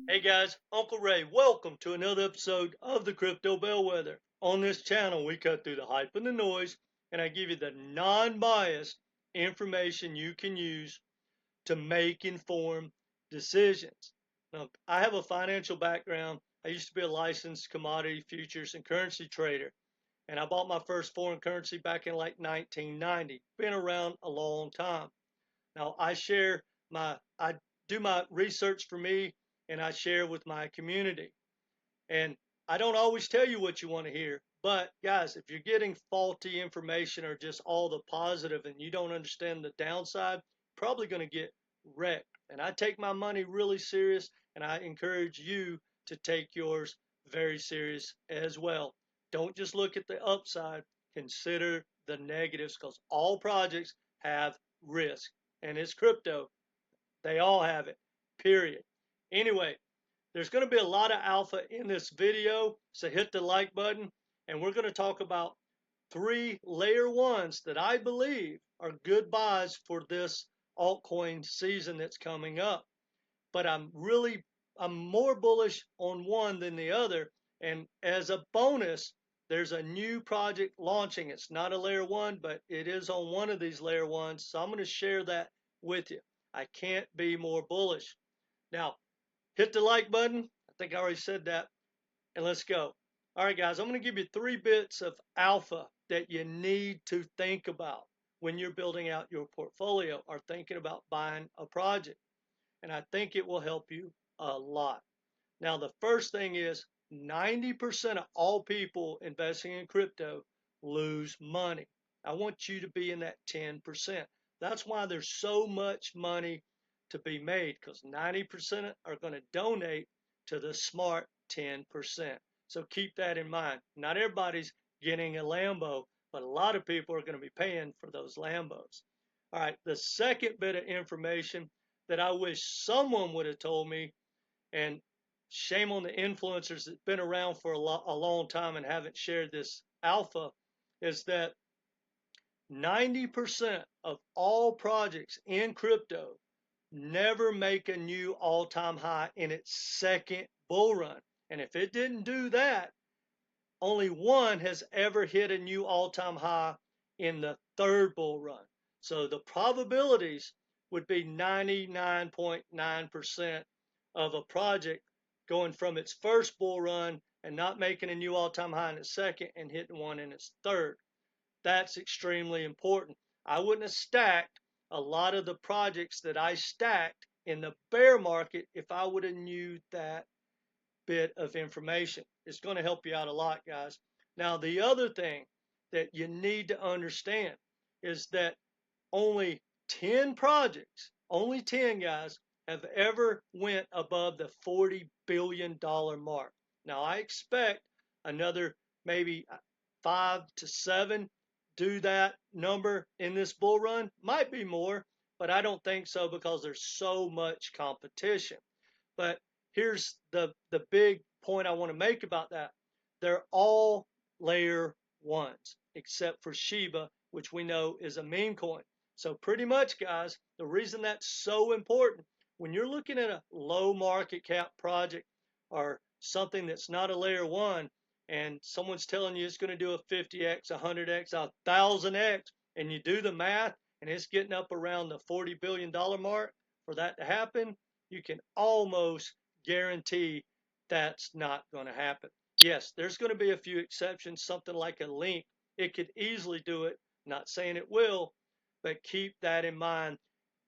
Hey guys, Uncle Ray, welcome to another episode of the Crypto Bellwether. On this channel, we cut through the hype and the noise, and I give you the non-biased information you can use to make informed decisions. Now, I have a financial background. I used to be a licensed commodity futures and currency trader, and I bought my first foreign currency back in like 1990. Been around a long time. Now I do my research for me and I share with my community. And I don't always tell you what you want to hear, but guys, if you're getting faulty information or just all the positive and you don't understand the downside, probably going to get wrecked. And I take my money really serious and I encourage you to take yours very serious as well. Don't just look at the upside, consider the negatives because all projects have risk. And it's crypto. They all have it, period. Anyway, there's going to be a lot of alpha in this video, so hit the like button, and we're going to talk about 3 layer ones that I believe are good buys for this altcoin season that's coming up. But I'm more bullish on one than the other, and as a bonus, there's a new project launching. It's not a layer one, but it is on one of these layer ones, so I'm going to share that with you. I can't be more bullish. Now, hit the like button. I think I already said that. And let's go. All right, guys, I'm going to give you 3 bits of alpha that you need to think about when you're building out your portfolio or thinking about buying a project. And I think it will help you a lot. Now, the first thing is 90% of all people investing in crypto lose money. I want you to be in that 10%. That's why there's so much money to be made, because 90% are going to donate to the smart 10%. So keep that in mind. Not everybody's getting a Lambo, but a lot of people are going to be paying for those Lambos. All right, the second bit of information that I wish someone would have told me, and shame on the influencers that's been around for a long time and haven't shared this alpha, is that 90% of all projects in crypto never make a new all-time high in its second bull run. And if it didn't do that, only one has ever hit a new all-time high in the third bull run. So the probabilities would be 99.9% of a project going from its first bull run and not making a new all-time high in its second and hitting one in its third. That's extremely important. I wouldn't have stacked a lot of the projects that I stacked in the bear market if I would have knew that bit of information. It's going to help you out a lot, guys. Now, the other thing that you need to understand is that only 10 projects, only 10 guys, have ever went above the $40 billion mark. Now, I expect another maybe 5 to 7 do that number in this bull run. Might be more, but I don't think so because there's so much competition. But here's the big point I want to make about that. They're all layer ones, except for Shiba, which we know is a meme coin. So pretty much, guys, the reason that's so important, when you're looking at a low market cap project or something that's not a layer one, and someone's telling you it's going to do a 50x, 100x, 1000x, and you do the math, and it's getting up around the $40 billion mark for that to happen, you can almost guarantee that's not going to happen. Yes, there's going to be a few exceptions, something like a link. It could easily do it. Not saying it will, but keep that in mind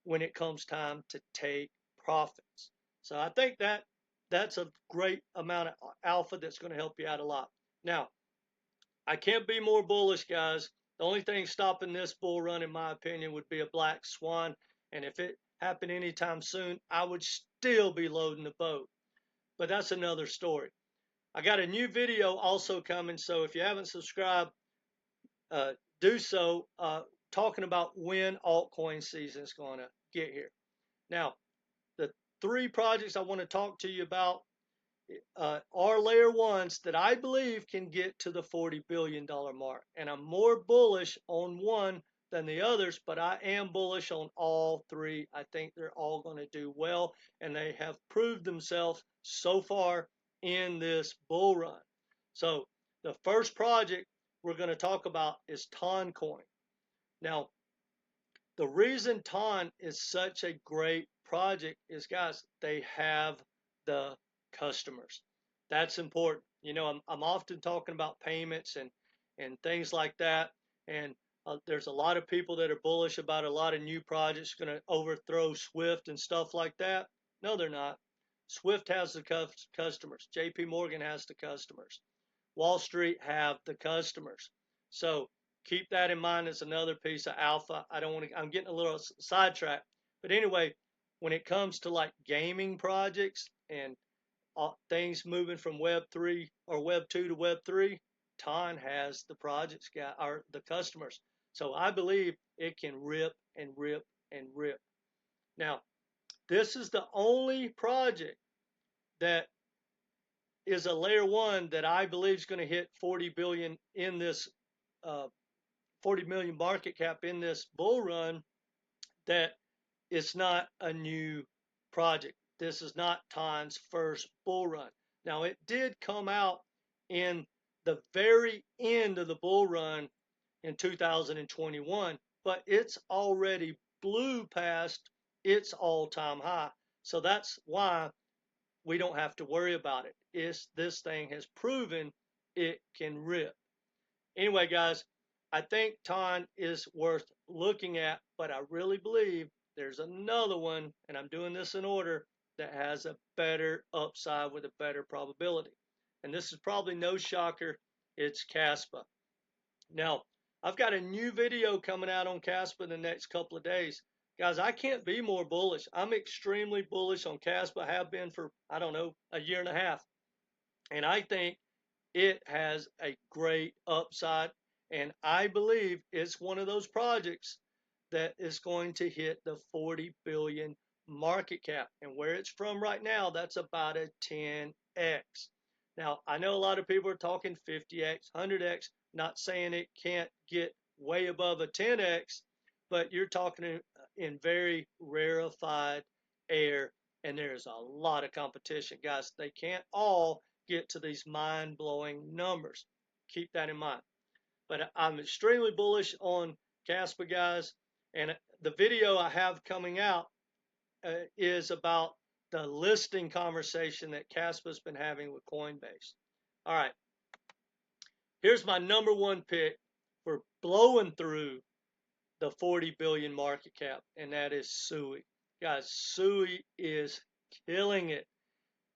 when it comes time to take profits. So I think that's a great amount of alpha that's going to help you out a lot. Now, I can't be more bullish, guys. The only thing stopping this bull run, in my opinion, would be a black swan. And if it happened anytime soon, I would still be loading the boat. But that's another story. I got a new video also coming, so if you haven't subscribed, do so, talking about when altcoin season is going to get here. Now, the 3 projects I want to talk to you about are layer ones that I believe can get to the $40 billion mark. And I'm more bullish on one than the others, but I am bullish on all three. I think they're all going to do well, and they have proved themselves so far in this bull run. So the first project we're going to talk about is Toncoin. Now, the reason TON is such a great project is, guys, they have the customers. That's important. You know, I'm often talking about payments and things like that. And there's a lot of people that are bullish about a lot of new projects going to overthrow Swift and stuff like that. No, they're not. Swift has the customers. JP Morgan has the customers. Wall Street have the customers. So keep that in mind as another piece of alpha. I don't want to, I'm getting a little sidetracked. But anyway, when it comes to like gaming projects and things moving from Web 3 or Web 2 to Web 3, TON has the projects got or the customers. So I believe it can rip and rip and rip. Now, this is the only project that is a layer one that I believe is going to hit 40 billion in this 40 million market cap in this bull run, that it's not a new project. This is not TON's first bull run. Now, it did come out in the very end of the bull run in 2021, but it's already blew past its all-time high. So that's why we don't have to worry about it. This thing has proven it can rip. Anyway, guys, I think TON is worth looking at, but I really believe there's another one, and I'm doing this in order, that has a better upside with a better probability. And this is probably no shocker, it's Caspa. Now, I've got a new video coming out on Caspa in the next couple of days. Guys, I can't be more bullish. I'm extremely bullish on Caspa, have been for, I don't know, a year and a half. And I think it has a great upside. And I believe it's one of those projects that is going to hit the 40 billion market cap. And where it's from right now, that's about a 10x. Now, I know a lot of people are talking 50x, 100x, not saying it can't get way above a 10x, but you're talking in very rarefied air, and there's a lot of competition. Guys, they can't all get to these mind-blowing numbers. Keep that in mind. But I'm extremely bullish on Caspa, guys, and the video I have coming out is about the listing conversation that Caspa's been having with Coinbase. All right, here's my number one pick for blowing through the 40 billion market cap, and that is SUI. Guys, SUI is killing it.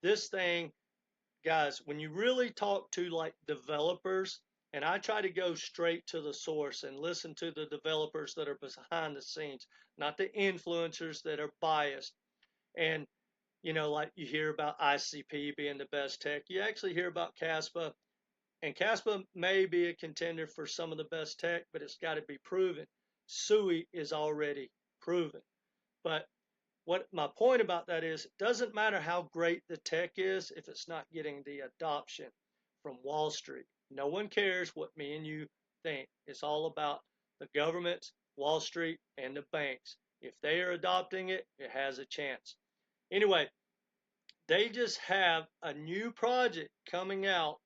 This thing, guys, when you really talk to like developers, and I try to go straight to the source and listen to the developers that are behind the scenes, not the influencers that are biased. And you know, like you hear about ICP being the best tech, you actually hear about Caspa, and Caspa may be a contender for some of the best tech, but it's got to be proven. SUI is already proven. But what my point about that is, it doesn't matter how great the tech is if it's not getting the adoption from Wall Street. No one cares what me and you think. It's all about the governments, Wall Street, and the banks. If they are adopting it, it has a chance. Anyway, they just have a new project coming out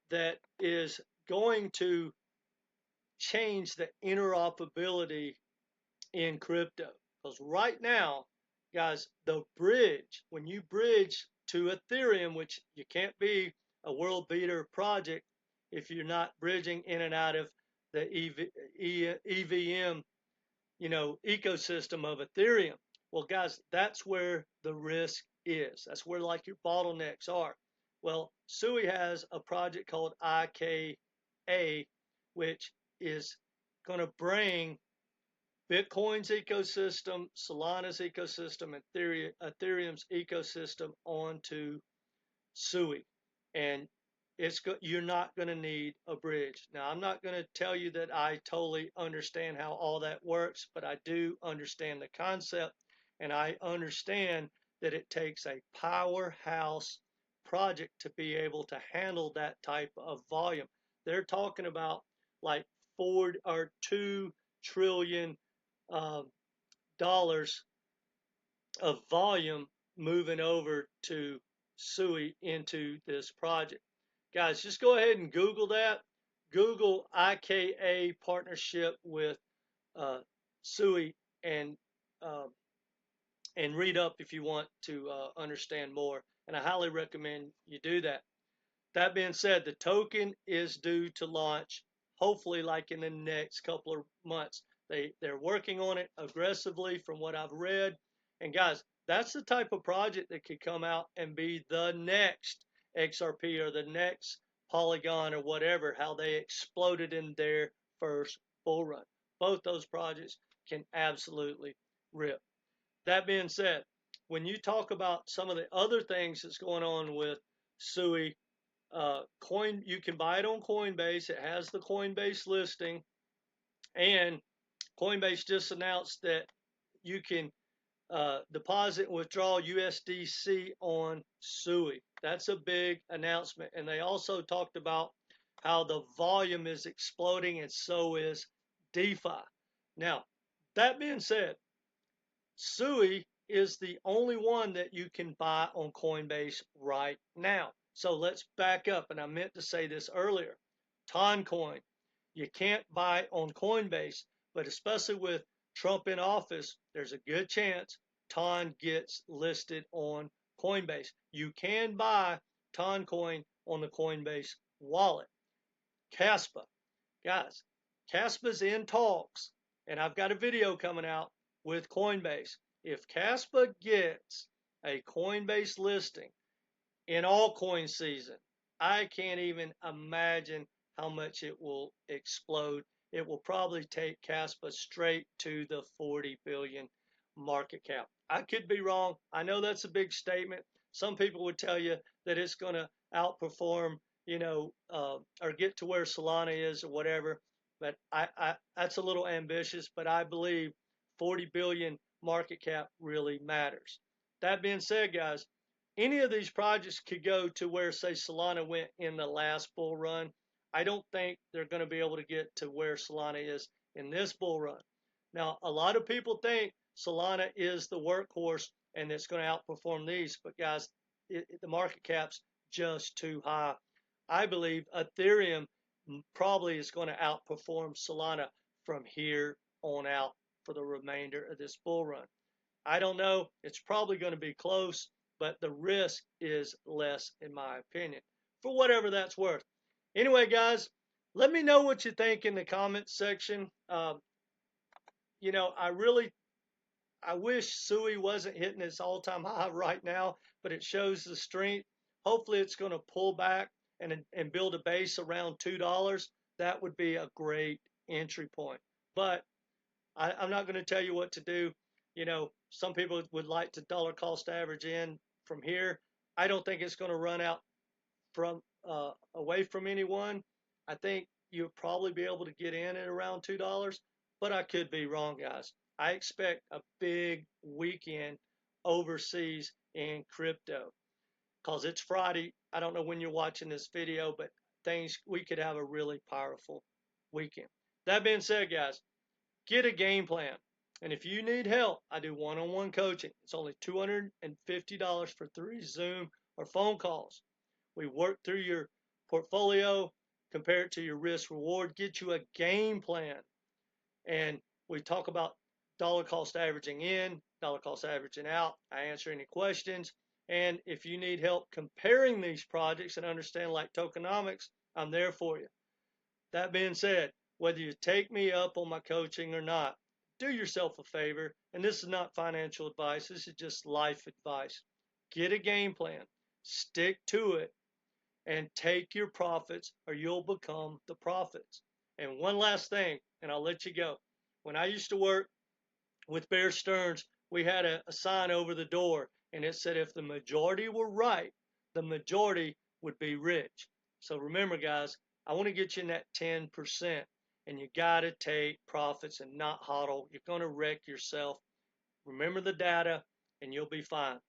that is going to change the interoperability in crypto. Because right now, guys, the bridge, when you bridge to Ethereum, which you can't be a world beater project if you're not bridging in and out of the EVM, ecosystem of Ethereum. Well, guys, that's where the risk is. That's where like your bottlenecks are. Well, SUI has a project called IKA, which is going to bring Bitcoin's ecosystem, Solana's ecosystem, and Ethereum's ecosystem onto SUI. And you're not going to need a bridge. Now, I'm not going to tell you that I totally understand how all that works, but I do understand the concept, and I understand that it takes a powerhouse project to be able to handle that type of volume. They're talking about like $2 trillion dollars of volume moving over to SUI into this project. Guys, just go ahead and Google that. Google IKA partnership with SUI and uh, and read up if you want to understand more. And I highly recommend you do that. That being said, the token is due to launch hopefully like in the next couple of months. They're working on it aggressively from what I've read. And guys, that's the type of project that could come out and be the next XRP or the next Polygon or whatever, how they exploded in their first bull run. Both those projects can absolutely rip. That being said, when you talk about some of the other things that's going on with SUI, coin, you can buy it on Coinbase. It has the Coinbase listing, and Coinbase just announced that you can deposit and withdraw USDC on SUI. That's a big announcement. And they also talked about how the volume is exploding, and so is DeFi. Now, that being said, SUI is the only one that you can buy on Coinbase right now. So let's back up, and I meant to say this earlier. Toncoin, you can't buy on Coinbase, but especially with Trump in office, there's a good chance TON gets listed on Coinbase. You can buy Toncoin on the Coinbase wallet. Caspa, guys, Caspa's in talks, and I've got a video coming out with Coinbase. If Caspa gets a Coinbase listing in altcoin season, I can't even imagine how much it will explode. It will probably take Caspa straight to the 40 billion market cap. I could be wrong. I know that's a big statement. Some people would tell you that it's going to outperform, or get to where Solana is or whatever. But that's a little ambitious. But I believe 40 billion market cap really matters. That being said, guys, any of these projects could go to where, say, Solana went in the last bull run. I don't think they're going to be able to get to where Solana is in this bull run. Now, a lot of people think Solana is the workhorse and it's going to outperform these, but guys, the market cap's just too high. I believe Ethereum probably is going to outperform Solana from here on out for the remainder of this bull run. I don't know. It's probably going to be close, but the risk is less, in my opinion, for whatever that's worth. Anyway, guys, let me know what you think in the comments section. I wish SUI wasn't hitting its all-time high right now, but it shows the strength. Hopefully, it's going to pull back and build a base around $2. That would be a great entry point. But I'm not going to tell you what to do. Some people would like to dollar cost average in from here. I don't think it's going to run out from away from anyone. I think you'll probably be able to get in at around $2, but I could be wrong, guys. I expect a big weekend overseas in crypto because it's Friday. I don't know when you're watching this video, but we could have a really powerful weekend. That being said, guys, get a game plan. And if you need help, I do one-on-one coaching. It's only $250 for 3 Zoom or phone calls. We work through your portfolio, compare it to your risk reward, get you a game plan. And we talk about dollar cost averaging in, dollar cost averaging out. I answer any questions. And if you need help comparing these projects and understand like tokenomics, I'm there for you. That being said, whether you take me up on my coaching or not, do yourself a favor. And this is not financial advice. This is just life advice. Get a game plan. Stick to it. And take your profits or you'll become the profits. And one last thing, and I'll let you go. When I used to work with Bear Stearns, we had a sign over the door, and it said if the majority were right, the majority would be rich. So remember, guys, I want to get you in that 10%, and you got to take profits and not hodl. You're going to wreck yourself. Remember the data, and you'll be fine.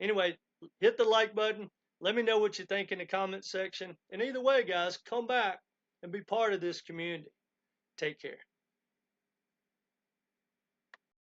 Anyway, hit the like button. Let me know what you think in the comment section. And either way, guys, come back and be part of this community. Take care.